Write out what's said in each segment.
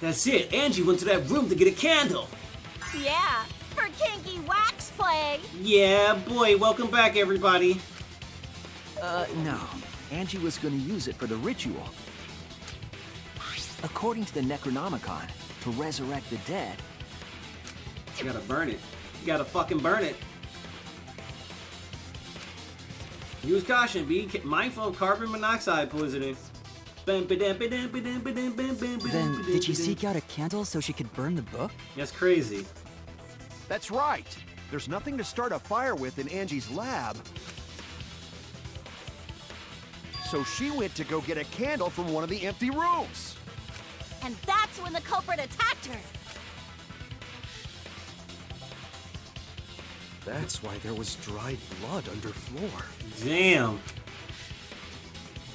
That's it. Angie went to that room to get a candle. Yeah, for kinky wax play. Yeah, boy. Welcome back, everybody. No. Angie was gonna use it for the ritual. According to the Necronomicon, to resurrect the dead. You gotta burn it. You gotta fucking burn it. Use caution. Be mindful of carbon monoxide poisoning. Then, did she seek out a candle so she could burn the book? That's crazy. That's right. There's nothing to start a fire with in Angie's lab. So she went to go get a candle from one of the empty rooms. And that's when the culprit attacked her. That's why there was dried blood underfloor. Damn.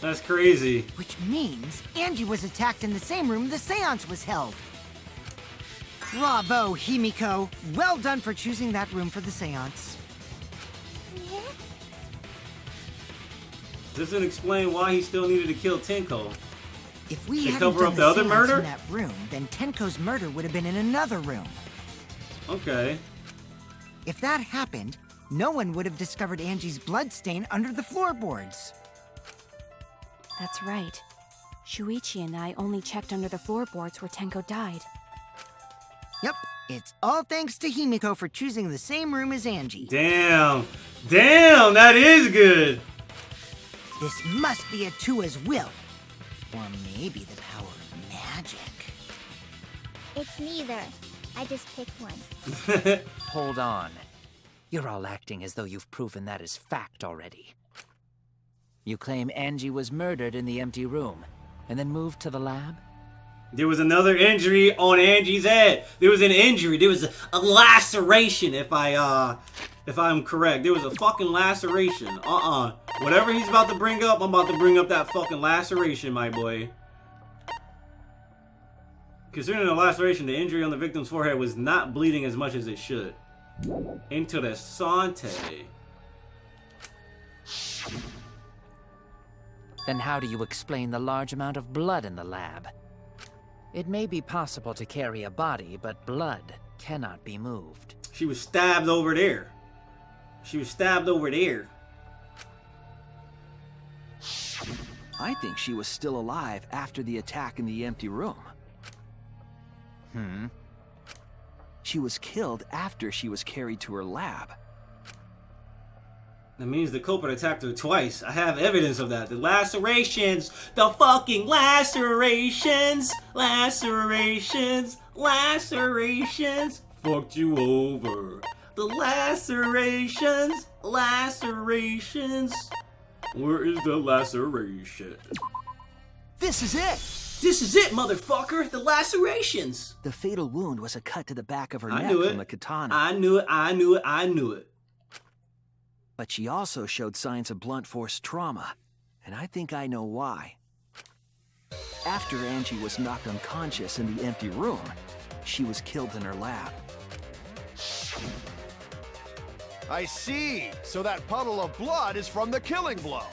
That's crazy. Which means Angie was attacked in the same room the seance was held. Bravo, Himiko. Well done for choosing that room for the seance. This doesn't explain why he still needed to kill Tenko. If we They hadn't cover done up the other seance murder? in that room, then Tenko's murder would have been in another room. Okay. If that happened, no one would have discovered Angie's blood stain under the floorboards. That's right. Shuichi and I only checked under the floorboards where Tenko died. Yep, it's all thanks to Himiko for choosing the same room as Angie. Damn. Damn, that is good. This must be a Tua's will. Or maybe the power of magic. It's neither. I just picked one. Hold on. You're all acting as though you've proven that is fact already. You claim Angie was murdered in the empty room, and then moved to the lab? There was another injury on Angie's head. There was an injury. There was a laceration, if I'm correct. There was a fucking laceration. Whatever he's about to bring up, I'm about to bring up that fucking laceration, my boy. Considering the laceration, the injury on the victim's forehead was not bleeding as much as it should. Interessante. Then how do you explain the large amount of blood in the lab? It may be possible to carry a body, but blood cannot be moved. She was stabbed over there. She was stabbed over there. I think she was still alive after the attack in the empty room. She was killed after she was carried to her lab. That means the culprit attacked her twice. I have evidence of that. The lacerations! The fucking lacerations! Lacerations! Lacerations! Fucked you over. The lacerations! Lacerations! Where is the laceration? This is it! This is it, motherfucker! The lacerations! The fatal wound was a cut to the back of her I neck knew it. from a katana. I knew it, I knew it, I knew it. But she also showed signs of blunt force trauma, and I think I know why. After Angie was knocked unconscious in the empty room, she was killed in her lab. I see. So that puddle of blood is from the killing blow.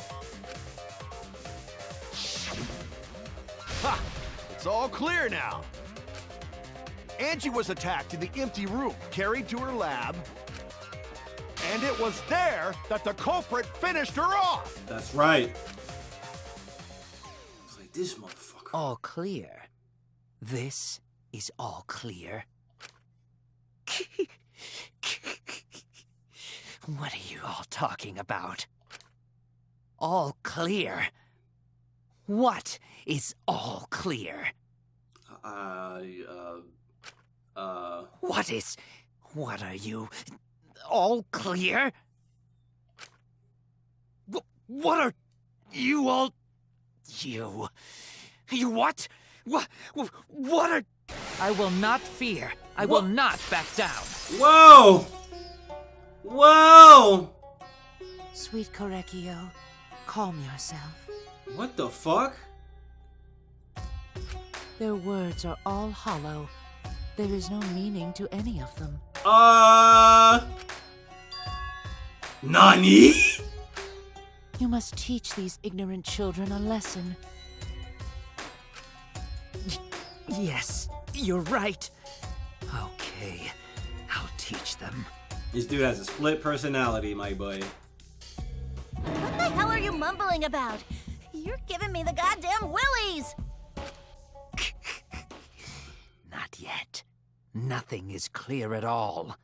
Ha! It's all clear now. Angie was attacked in the empty room, carried to her lab, and it was there that the culprit finished her off. That's right. It's like this motherfucker. All clear. This is all clear. What are you all talking about? All clear? What is all clear? What are you? All clear? What are you all? You what? What are? I will not fear. I will not back down. Whoa! Whoa! Sweet Korekio, calm yourself. What the fuck? Their words are all hollow. There is no meaning to any of them. Nani? You must teach these ignorant children a lesson. Yes, You're right. Okay, I'll teach them. This dude has a split personality, my boy. What the hell are you mumbling about? You're giving me the goddamn willies! Not yet. Nothing is clear at all.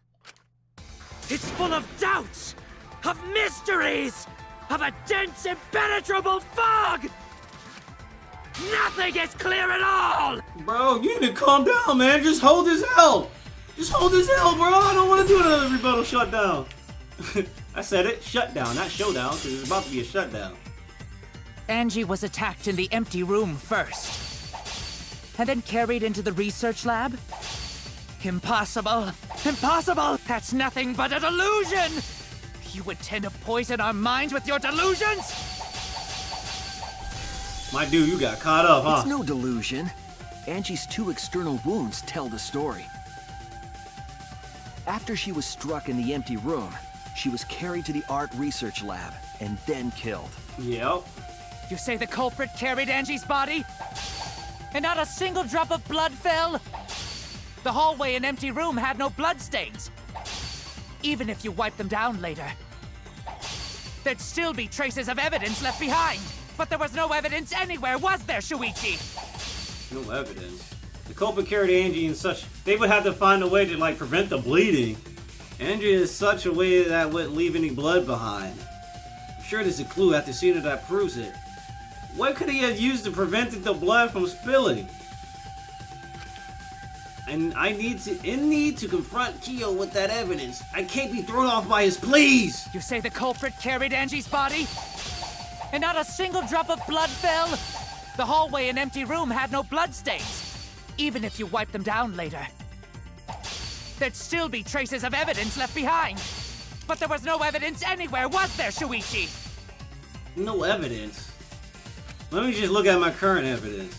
It's full of doubts, of mysteries, of a dense, impenetrable fog! Nothing is clear at all! Bro, you need to calm down, man. Just hold his L. Just hold his L, bro. I don't want to do another rebuttal shutdown. I said it. Shutdown, not showdown, because it's about to be a shutdown. Angie was attacked in the empty room first, and then carried into the research lab? Impossible! Impossible! That's nothing but a delusion! You intend to poison our minds with your delusions? My dude, you got caught up, huh? It's no delusion. Angie's 2 external wounds tell the story. After she was struck in the empty room, she was carried to the art research lab and then killed. Yep. You say the culprit carried Angie's body? And not a single drop of blood fell? The hallway and empty room had no bloodstains. Even if you wipe them down later, there'd still be traces of evidence left behind. But there was no evidence anywhere, was there, Shuichi? No evidence. The culprit carried Angie in such... They would have to find a way to, like, prevent the bleeding. Angie is such a way that wouldn't leave any blood behind. I'm sure there's a clue at the scene that proves it. What could he have used to prevent the blood from spilling? And I need to confront Kyo with that evidence. I can't be thrown off by his pleas! You say the culprit carried Angie's body? And not a single drop of blood fell? The hallway and empty room had no bloodstains. Even if you wipe them down later, there'd still be traces of evidence left behind. But there was no evidence anywhere, was there, Shuichi? No evidence? Let me just look at my current evidence.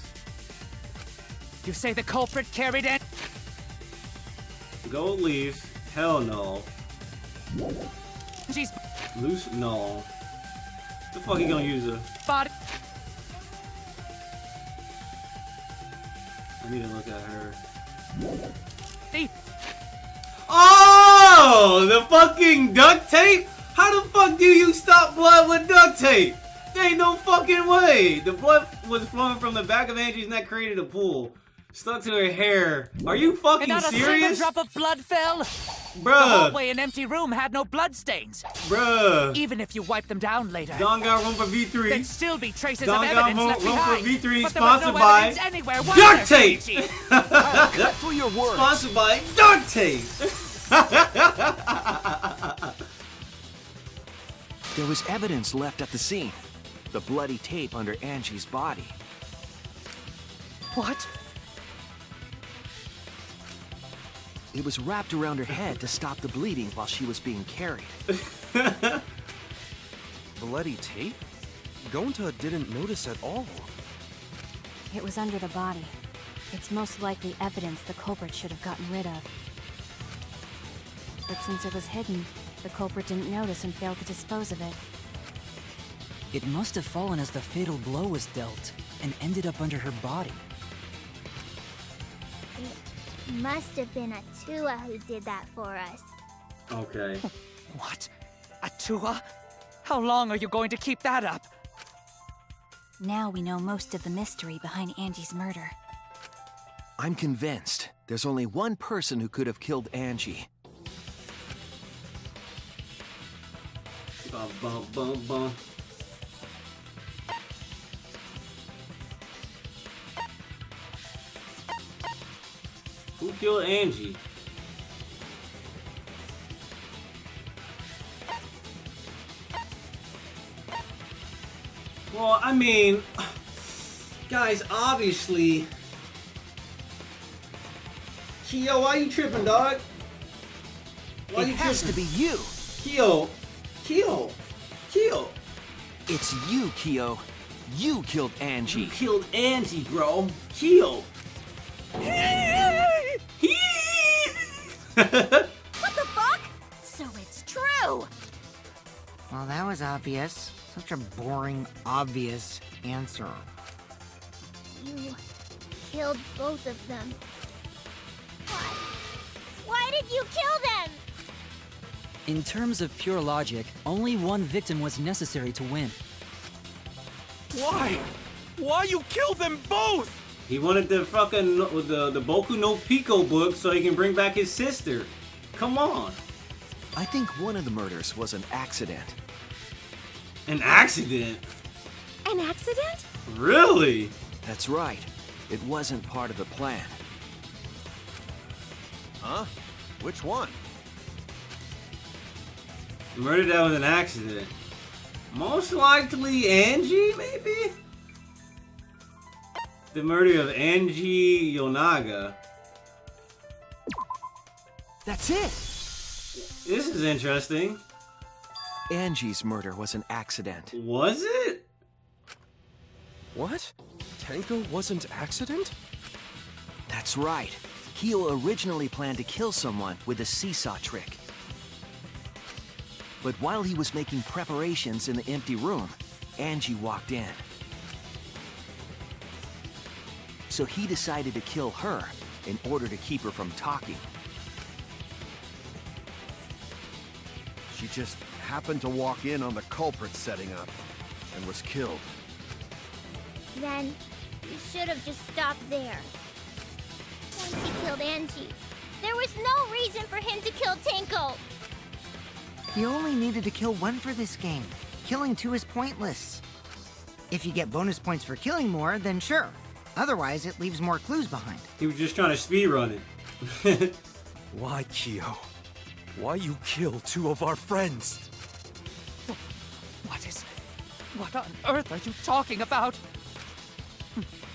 You say the culprit carried Angie's... Gold leaves. Hell no. Loose? No. The fuck he gonna use a... body? I need to look at her. The... Oh! The fucking duct tape? How the fuck do you stop blood with duct tape? There ain't no fucking way. The blood was flowing from the back of Angie's neck, created a pool. Stuck to her hair. Are you fucking and not serious? A single drop of blood fell? Bruh. The hallway and empty room had no bloodstains. Bruh. Even if you wipe them down later, Danganronpa V3. there'd still be traces of evidence left behind. V3 but there was sponsored no by evidence anywhere, was duct there, tape. Shuichi? Cut through your words. Sponsored by duct tape. There was evidence left at the scene. The bloody tape under Angie's body. What? It was wrapped around her head to stop the bleeding while she was being carried. Bloody tape? Gonta didn't notice at all. It was under the body. It's most likely evidence the culprit should have gotten rid of. But since it was hidden, the culprit didn't notice and failed to dispose of it. It must have fallen as the fatal blow was dealt, and ended up under her body. It must have been Atua who did that for us. Okay. What? Atua? How long are you going to keep that up? Now we know most of the mystery behind Angie's murder. I'm convinced there's only one person who could have killed Angie. Bum, bum, bum, bum. Who killed Angie? Well, I mean, guys, obviously. Kyo, why you tripping, dog? Why It you has tripping? to be you. Kyo. It's you, Kyo. You killed You Angie. killed Angie, bro. Kyo. What the fuck? So it's true! Well, that was obvious. Such a boring, obvious answer. You killed both of them. did you kill them? In terms of pure logic, only one victim was necessary to win. Why? Why you kill them both? He wanted the fucking the Boku no Pico book so he can bring back his sister. Come on. I think one of the murders was an accident. An accident? An accident? Really? That's right. It wasn't part of the plan. Huh? Which one? Murder that was an accident. Most likely Angie, maybe? The murder of Angie Yonaga. That's it! This is interesting. Angie's murder was an accident. Was it? What? Tenko wasn't accident? That's right. Kyo originally planned to kill someone with a seesaw trick. But while he was making preparations in the empty room, Angie walked in. So he decided to kill her in order to keep her from talking. She just happened to walk in on the culprit setting up and was killed. Then, you should have just stopped there. Once he killed Angie, there was no reason for him to kill Tenko. You only needed to kill one for this game. Killing two is pointless. If you get bonus points for killing more, then sure. Otherwise, it leaves more clues behind. He was just trying to speedrun it. Why, Kyo? Why you kill two of our friends? What on earth are you talking about?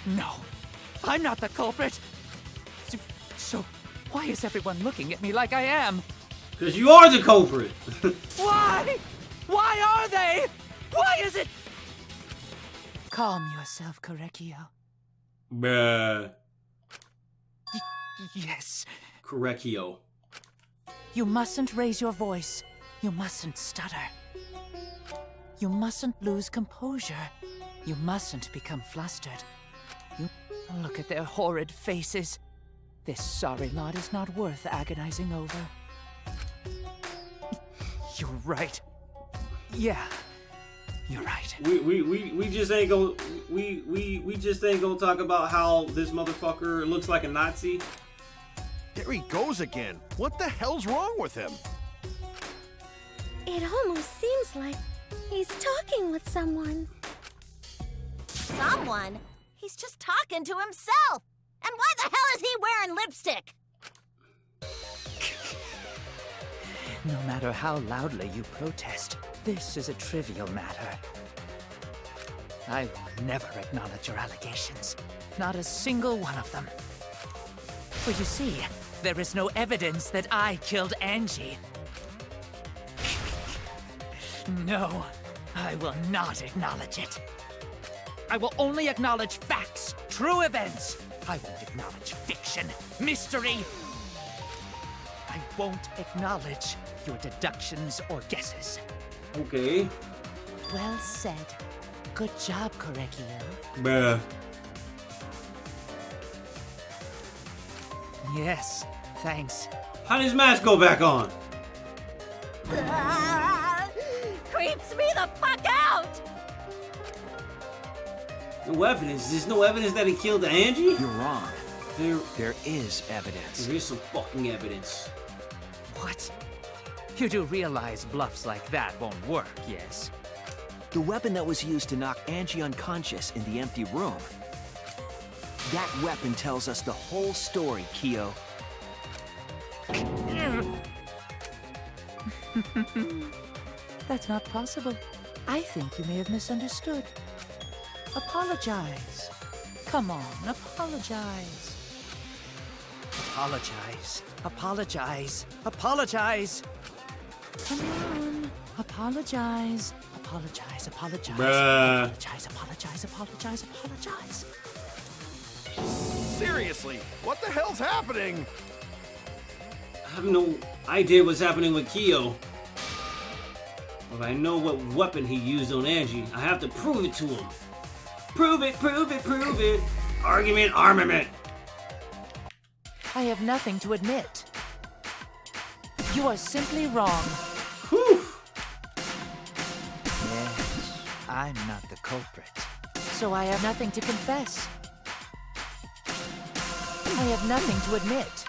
No, I'm not the culprit. So why is everyone looking at me like I am? Because you are the culprit. Why? Why are they? Why is it? Calm yourself, Korekio. Bruh. Yes. Correcchio. You mustn't raise your voice. You mustn't stutter. You mustn't lose composure. You mustn't become flustered. You look at their horrid faces. This sorry lot is not worth agonizing over. You're right. Yeah, you're right. We just ain't gonna we just ain't gonna talk about how this motherfucker looks like a Nazi. There he goes again. What the hell's wrong with him? It almost seems like he's talking with someone. Someone? He's just talking to himself. And why the hell is he wearing lipstick? No matter how loudly you protest, this is a trivial matter. I will never acknowledge your allegations. Not a single one of them. For you see, there is no evidence that I killed Angie. No, I will not acknowledge it. I will only acknowledge facts, true events. I won't acknowledge fiction, mystery. I won't acknowledge your deductions or guesses. Okay. Well said. Good job, Korekio. Bruh. Yes, thanks. How does his mask go back on? Creeps me the fuck out! No evidence. There's no evidence that he killed Angie? You're wrong. There is evidence. is some fucking evidence. What? You do realize bluffs like that won't work, yes? The weapon that was used to knock Angie unconscious in the empty room. That weapon tells us the whole story, Kyo. That's not possible. I think you may have misunderstood. Apologize. Come on, apologize. Apologize. Apologize. Apologize. Come on. Apologize. Apologize. Apologize. Bruh. Apologize. Apologize. Apologize. Apologize. Seriously, what the hell's happening? I have no idea what's happening with Kyo. But I know what weapon he used on Angie. I have to prove it to him. Prove it, prove it, prove it. Argument, armament. I have nothing to admit. You are simply wrong. Whew. Yes, I'm not the culprit. So I have nothing to confess. I have nothing to admit.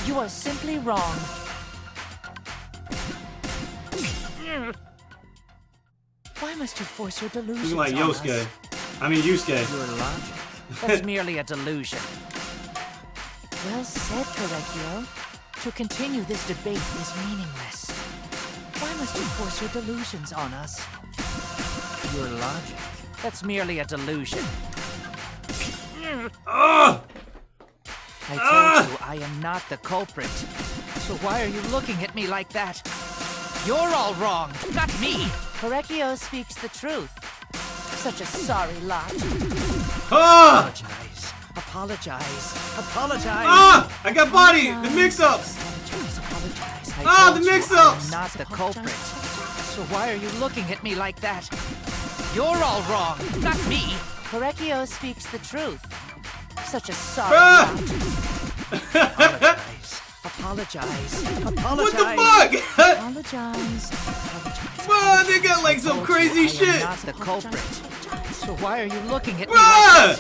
You are simply wrong. Why must you force your delusions You like on Yosuke. us? I mean Yusuke. Your logic. That's merely a delusion. Well said, Correcchio. To continue this debate is meaningless. Why must you force your delusions on us? Your logic. That's merely a delusion. I told you I am not the culprit. So why are you looking at me like that? You're all wrong, not me. Correcchio speaks the truth. Such a sorry lot. Apologize. Apologize. Apologize. I got body. The mix-ups. Apologize. The mix-ups. I'm not the culprit. So why are you looking at me like that? You're all wrong, not me. Correcchio speaks the truth. Such a sorry lot. Apologize. Apologize. Apologize. What the fuck? Apologize. Apologize. Bro, they got like some crazy I shit. am not the culprit. So why are you looking at me Bruh! like that?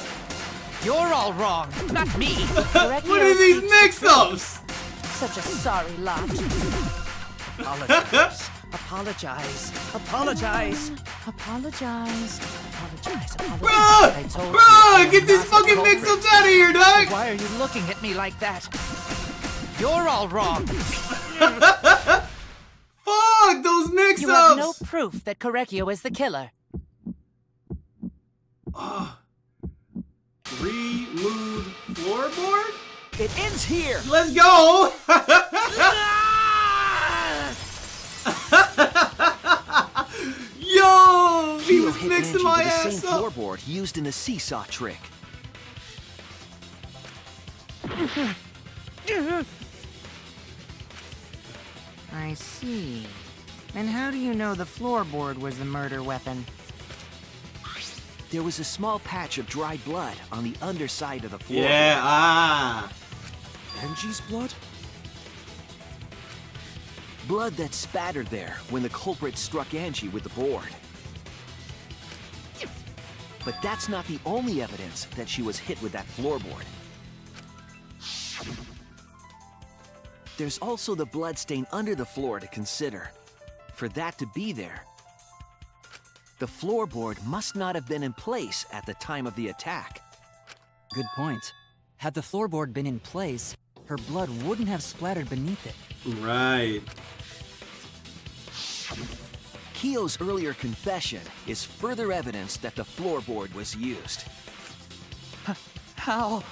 You're all wrong, not me. What are these mix-ups? Such a sorry lot. Apologize. Apologize. Apologize. Apologize. Apologize. Apologize. Bruh, get these fucking mix-ups out of here, dog. Why are you looking at me like that? You're all wrong. Fuck those mix-ups. You have no proof that Correcchio is the killer. Remove floorboard? It ends here! Let's go! Yo! He Keo was hit mixing Angie my with the ass same up! floorboard used in the seesaw trick. I see. And how do you know the floorboard was the murder weapon? There was a small patch of dried blood on the underside of the floorboard. Yeah, Angie's blood? Blood that spattered there when the culprit struck Angie with the board. But that's not the only evidence that she was hit with that floorboard. There's also the blood stain under the floor to consider. For that to be there, the floorboard must not have been in place at the time of the attack. Good point. Had the floorboard been in place, her blood wouldn't have splattered beneath it. Right. Keo's earlier confession is further evidence that the floorboard was used. How?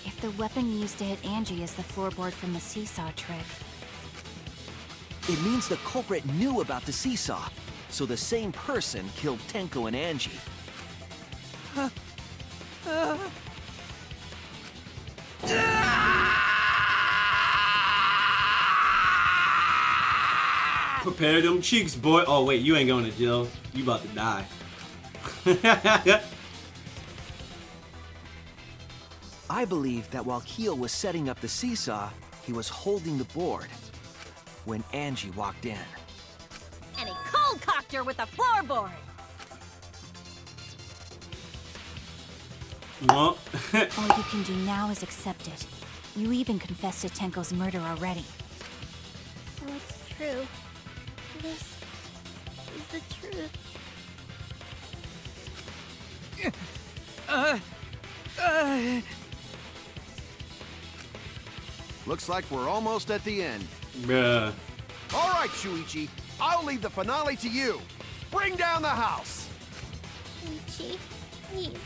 If the weapon used to hit Angie is the floorboard from the seesaw trick, It means the culprit knew about the seesaw, so the same person killed Tenko and Angie. Prepare them cheeks, boy. Oh, wait, you ain't going to jail. You about to die. I believe that while Keo was setting up the seesaw, he was holding the board when Angie walked in. And he cold-cocked her with a floorboard. Well, all you can do now is accept it. You even confessed to Tenko's murder already. So it's true. This is the truth. Looks like we're almost at the end. bruh. All right, Shuichi, I'll leave the finale to you. Bring down the house. Ichi, please,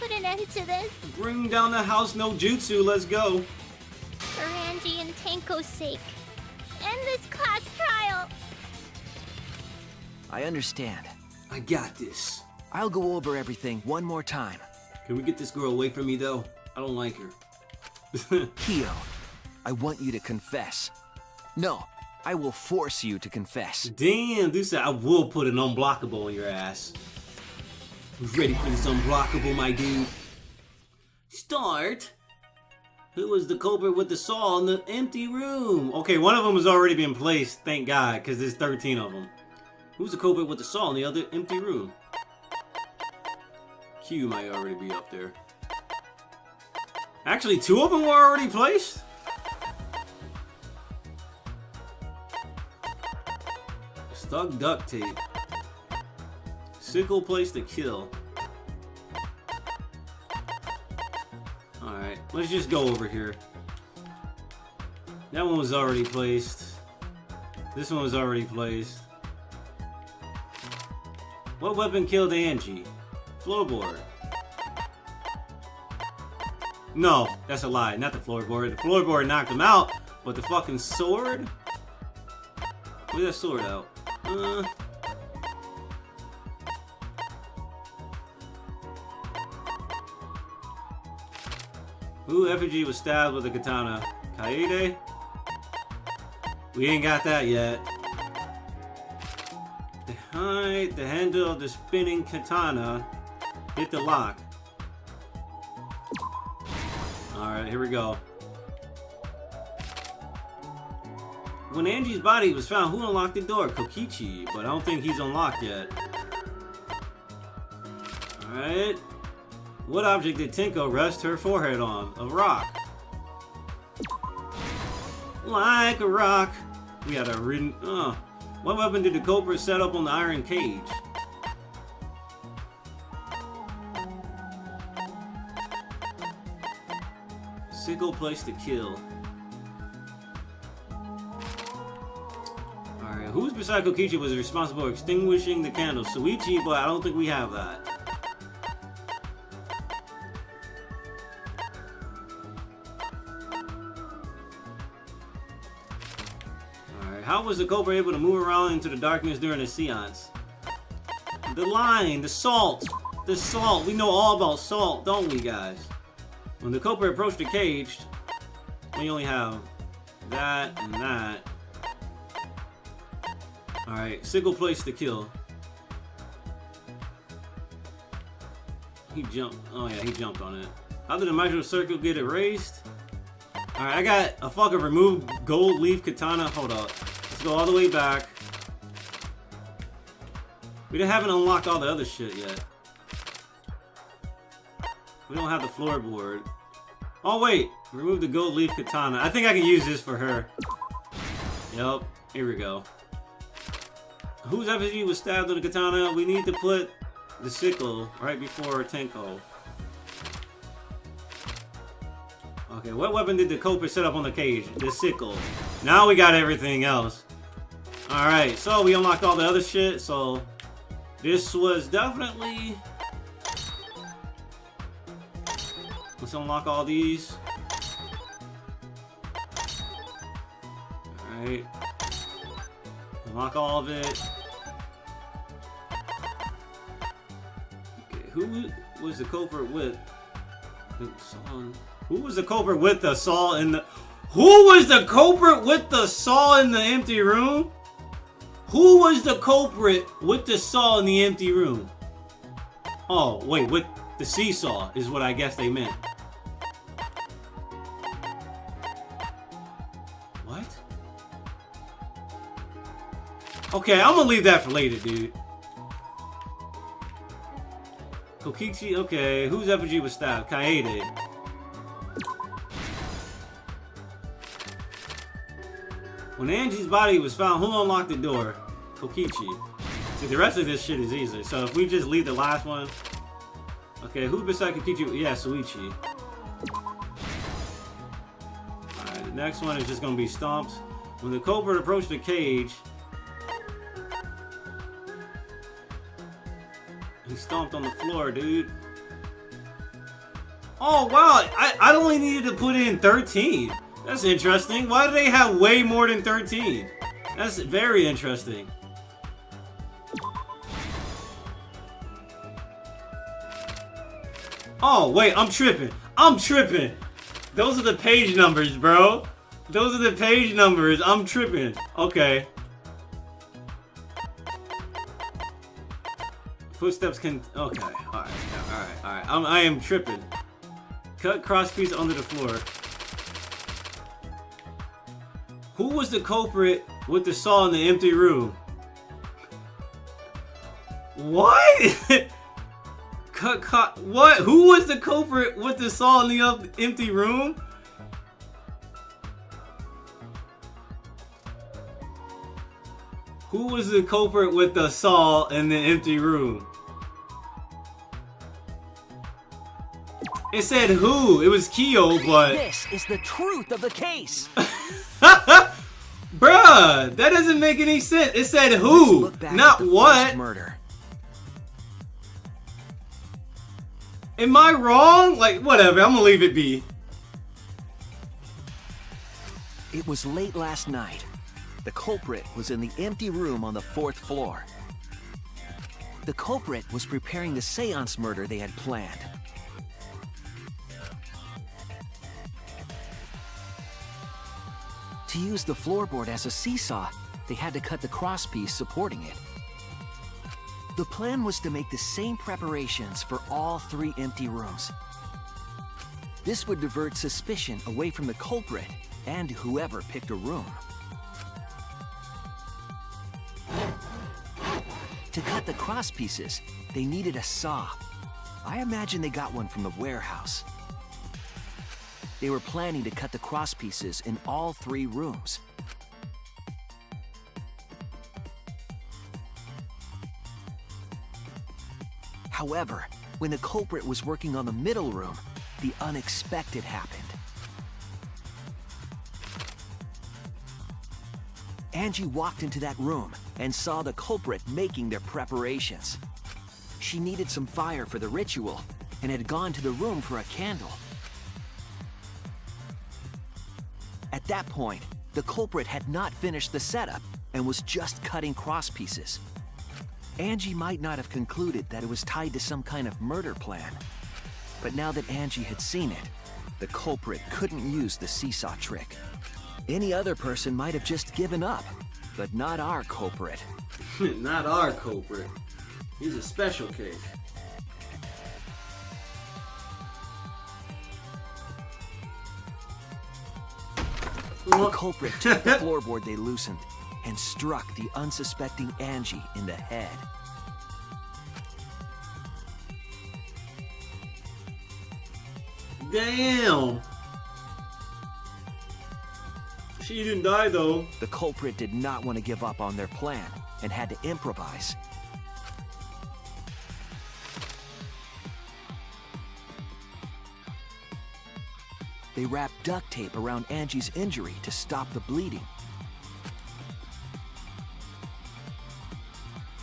put an end to this. Bring down the house no jutsu. Let's go. For Angie and Tenko's sake. End this class trial. I understand. I got this. I'll go over everything one more time. Can we get this girl away from me, though? I don't like her. Keo, I want you to confess. No, I will force you to confess. Damn, dude said I will put an unblockable on your ass. Who's ready for this unblockable, my dude? Start Who was the culprit with the saw in the empty room? Okay, one of them has already been placed, thank God, because there's 13 of them. Who's the culprit with the saw in the other empty room? Q might already be up there. Actually, 2 of them were already placed? Stuck duct tape. Sickle place to kill. Alright, let's just go over here. That one was already placed. This one was already placed. What weapon killed Angie? Floorboard. No, that's a lie. Not the floorboard. The floorboard knocked him out, but the fucking sword? Where's that sword out? Who effigy was stabbed with a katana? Kaede? We ain't got that yet. Behind the handle of the spinning katana, hit the lock. Alright, here we go. When Angie's body was found, who unlocked the door? Kokichi, but I don't think he's unlocked yet. Alright. What object did Tinko rest her forehead on? A rock. Like a rock. We had a written. What weapon did the culprit set up on the iron cage? Sickle place to kill. Alright, who's beside Kokichi was responsible for extinguishing the candle? Suichi, but I don't think we have that. How was the culprit able to move around into the darkness during the seance? The line, the salt. The salt. We know all about salt, don't we, guys? When the culprit approached the cage, we only have that and that. Alright, sickle place to kill. He jumped. Oh yeah, he jumped on it. How did the micro circle get erased? Alright, I got a fucking remove gold leaf katana. Hold up. Let's go all the way back. We haven't unlocked all the other shit yet. We don't have the floorboard. Oh wait, remove the gold leaf katana. I think I can use this for her. Yep, here we go. Whose effigy was stabbed with a katana? We need to put the sickle right before Tenko. Okay, what weapon did the culprit set up on the cage? The sickle. Now we got everything else. Alright, so we unlocked all the other shit, so this was definitely... Let's unlock all these. Alright. Unlock all of it. Okay, who was the culprit with? Who was the culprit with the saw in the... Who was the culprit with the saw in the empty room? Who was the culprit with the saw in the empty room? Oh, wait, with the seesaw is what I guess they meant. What? Okay, I'm gonna leave that for later, dude. Kokichi, okay. Whose effigy was stabbed? Kaede. When Angie's body was found, who unlocked the door? Kokichi. See, the rest of this shit is easy. So if we just leave the last one. Okay, who beside Kokichi? Yeah, Suichi. Alright, the next one is just gonna be stomped. When the culprit approached the cage, he stomped on the floor, dude. Oh, wow. I only needed to put in 13. That's interesting. Why do they have way more than 13? That's very interesting. Oh, wait. I'm tripping. I'm tripping. Those are the page numbers, bro. Those are the page numbers. I'm tripping. Okay. Footsteps can... Okay. Alright. I am tripping. Cut cross piece under the floor. Who was the culprit with the saw in the empty room? What? What? Who was the culprit with the saw in the empty room? Who was the culprit with the saw in the empty room? It said who? It was Kyo, but... This is the truth of the case. Bruh, that doesn't make any sense. It said who, not what. Murder. Am I wrong? Like, whatever, I'm gonna leave it be. It was late last night. The culprit was in the empty room on the 4th floor. The culprit was preparing the seance murder they had planned. To use the floorboard as a seesaw, they had to cut the crosspiece supporting it. The plan was to make the same preparations for all 3 empty rooms. This would divert suspicion away from the culprit and whoever picked a room. To cut the crosspieces, they needed a saw. I imagine they got one from the warehouse. They were planning to cut the crosspieces in all 3 rooms. However, when the culprit was working on the middle room, the unexpected happened. Angie walked into that room and saw the culprit making their preparations. She needed some fire for the ritual and had gone to the room for a candle. At that point, the culprit had not finished the setup and was just cutting crosspieces. Angie might not have concluded that it was tied to some kind of murder plan. But now that Angie had seen it, the culprit couldn't use the seesaw trick. Any other person might have just given up, but not our culprit. Not our culprit. He's a special case. The culprit took the floorboard they loosened and struck the unsuspecting Angie in the head. Damn! She didn't die though. The culprit did not want to give up on their plan and had to improvise. They wrapped duct tape around Angie's injury to stop the bleeding.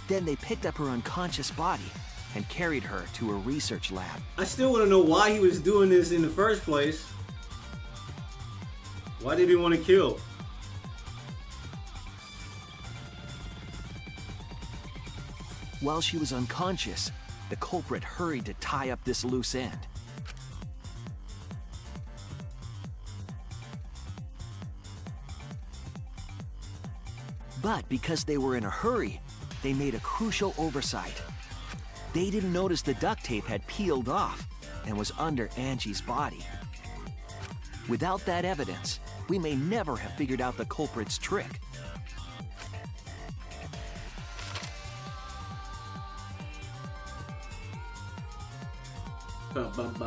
Then they picked up her unconscious body and carried her to a research lab. I still want to know why he was doing this in the first place. Why did he want to kill? While she was unconscious, the culprit hurried to tie up this loose end. But because they were in a hurry, they made a crucial oversight. They didn't notice the duct tape had peeled off and was under Angie's body. Without that evidence, we may never have figured out the culprit's trick.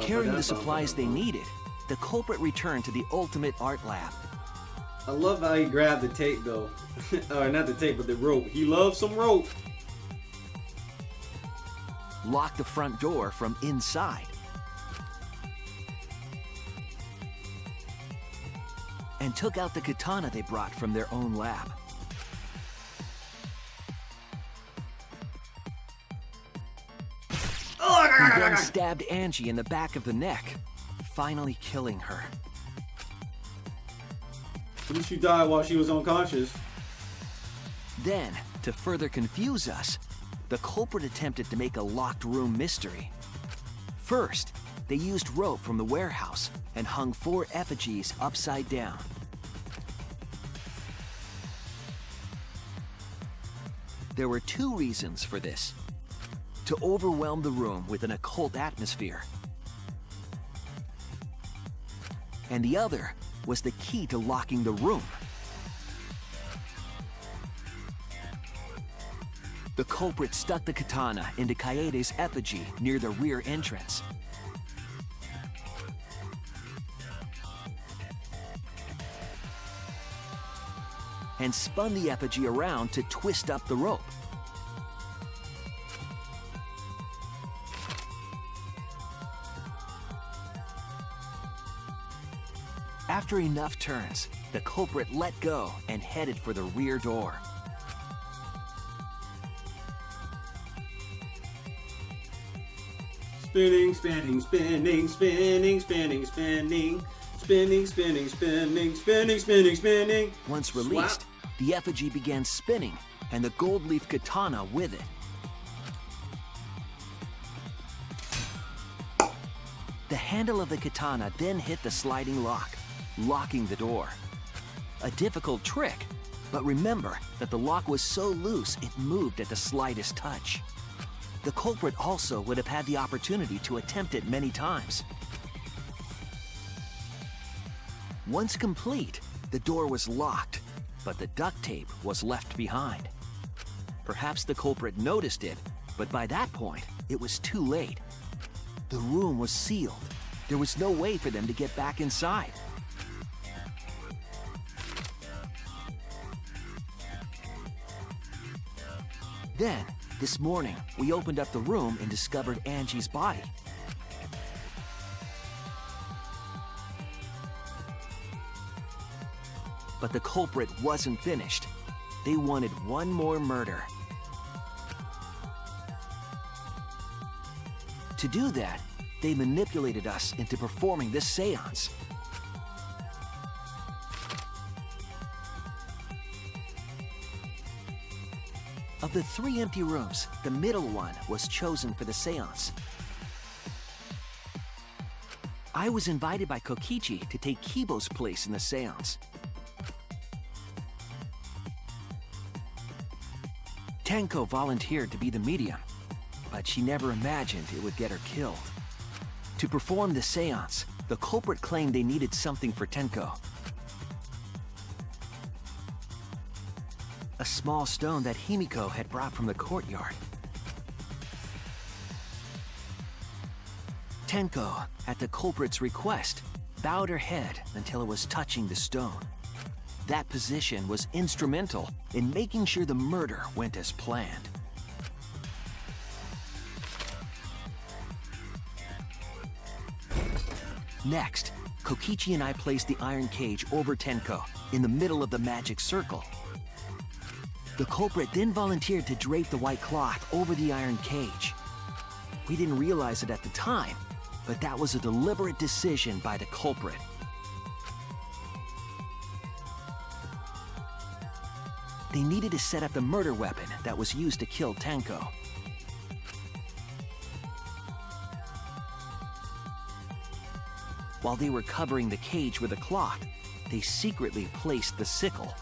Carrying the supplies they needed, the culprit returned to the ultimate art lab. I love how he grabbed the tape though. Or not the tape, but the rope. He loves some rope. Locked the front door from inside. And took out the katana they brought from their own lab. He then stabbed Angie in the back of the neck, finally killing her. Didn't she die while she was unconscious? Then, to further confuse us, the culprit attempted to make a locked room mystery. First, they used rope from the warehouse and hung 4 effigies upside down. There were 2 reasons for this. To overwhelm the room with an occult atmosphere. And the other was the key to locking the room. The culprit stuck the katana into Kaede's effigy near the rear entrance. And spun the effigy around to twist up the rope. After enough turns, the culprit let go and headed for the rear door. Spinning, spinning, spinning, spinning, spinning, spinning, spinning, spinning, spinning, spinning, spinning, spinning. Once released, the effigy began spinning, and the gold leaf katana with it. The handle of the katana then hit the sliding lock, locking the door. A difficult trick, but remember that the lock was so loose it moved at the slightest touch. The culprit also would have had the opportunity to attempt it many times. Once complete, the door was locked, but the duct tape was left behind. Perhaps the culprit noticed it, but by that point, it was too late. The room was sealed. There was no way for them to get back inside. Then, this morning, we opened up the room and discovered Angie's body. But the culprit wasn't finished. They wanted one more murder. To do that, they manipulated us into performing this seance. Of the 3 empty rooms, the middle one was chosen for the seance. I was invited by Kokichi to take Kibo's place in the seance. Tenko volunteered to be the medium, but she never imagined it would get her killed. To perform the seance, the culprit claimed they needed something for Tenko. A small stone that Himiko had brought from the courtyard. Tenko, at the culprit's request, bowed her head until it was touching the stone. That position was instrumental in making sure the murder went as planned. Next, Kokichi and I placed the iron cage over Tenko in the middle of the magic circle. The culprit then volunteered to drape the white cloth over the iron cage. We didn't realize it at the time, but that was a deliberate decision by the culprit. They needed to set up the murder weapon that was used to kill Tenko. While they were covering the cage with a cloth, they secretly placed the sickle.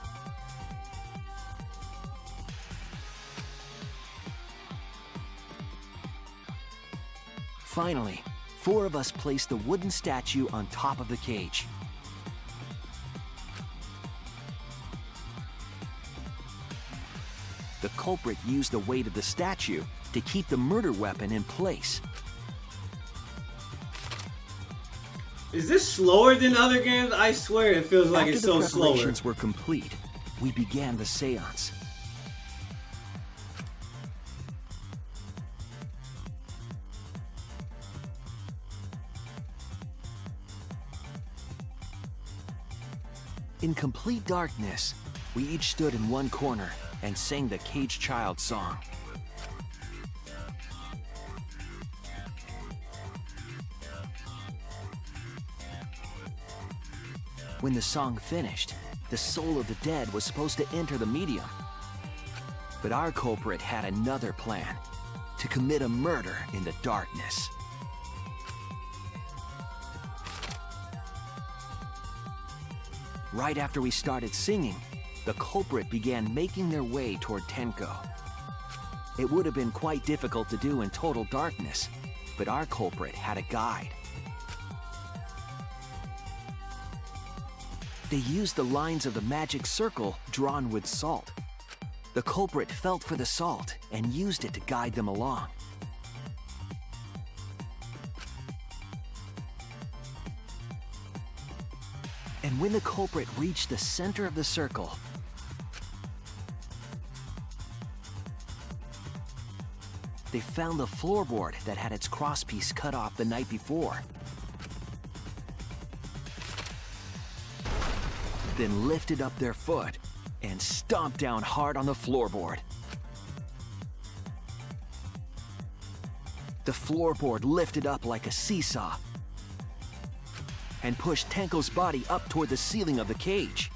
Finally, 4 of us placed the wooden statue on top of the cage. The culprit used the weight of the statue to keep the murder weapon in place. Is this slower than other games? I swear it feels like it's so slower. After the preparations were complete, we began the seance. In complete darkness, we each stood in one corner and sang the Caged Child song. When the song finished, the soul of the dead was supposed to enter the medium. But our culprit had another plan: to commit a murder in the darkness. Right after we started singing, the culprit began making their way toward Tenko. It would have been quite difficult to do in total darkness, but our culprit had a guide. They used the lines of the magic circle drawn with salt. The culprit felt for the salt and used it to guide them along. And when the culprit reached the center of the circle, they found the floorboard that had its crosspiece cut off the night before. Then lifted up their foot and stomped down hard on the floorboard. The floorboard lifted up like a seesaw and pushed Tenko's body up toward the ceiling of the cage.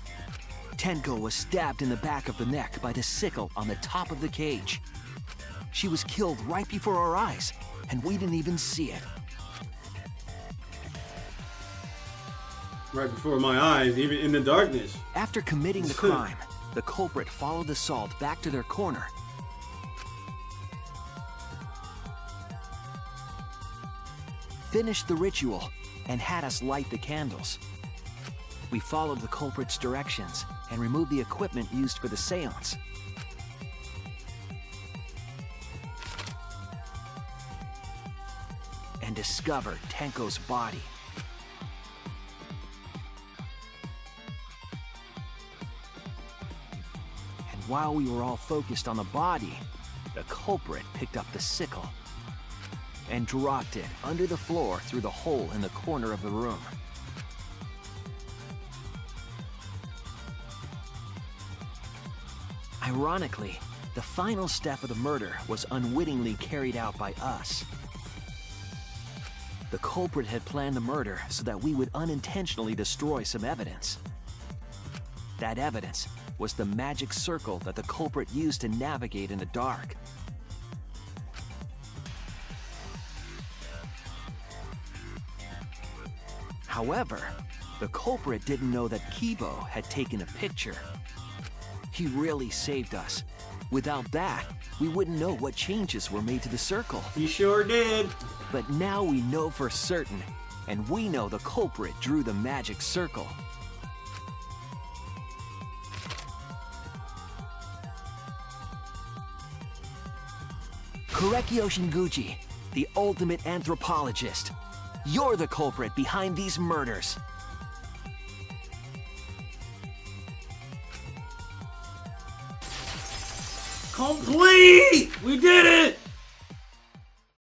Tenko was stabbed in the back of the neck by the sickle on the top of the cage. She was killed right before our eyes, and we didn't even see it. Right before my eyes, even in the darkness. After committing the crime, the culprit followed the salt back to their corner. Finished the ritual and had us light the candles. We followed the culprit's directions and removed the equipment used for the seance. And discovered Tenko's body. And while we were all focused on the body, the culprit picked up the sickle and dropped it under the floor through the hole in the corner of the room. Ironically, the final step of the murder was unwittingly carried out by us. The culprit had planned the murder so that we would unintentionally destroy some evidence. That evidence was the magic circle that the culprit used to navigate in the dark. However, the culprit didn't know that Kibo had taken a picture. He really saved us. Without that, we wouldn't know what changes were made to the circle. He sure did. But now we know for certain, and we know the culprit drew the magic circle. Korekyo Shinguchi, the ultimate anthropologist. You're the culprit behind these murders. Complete! We did it!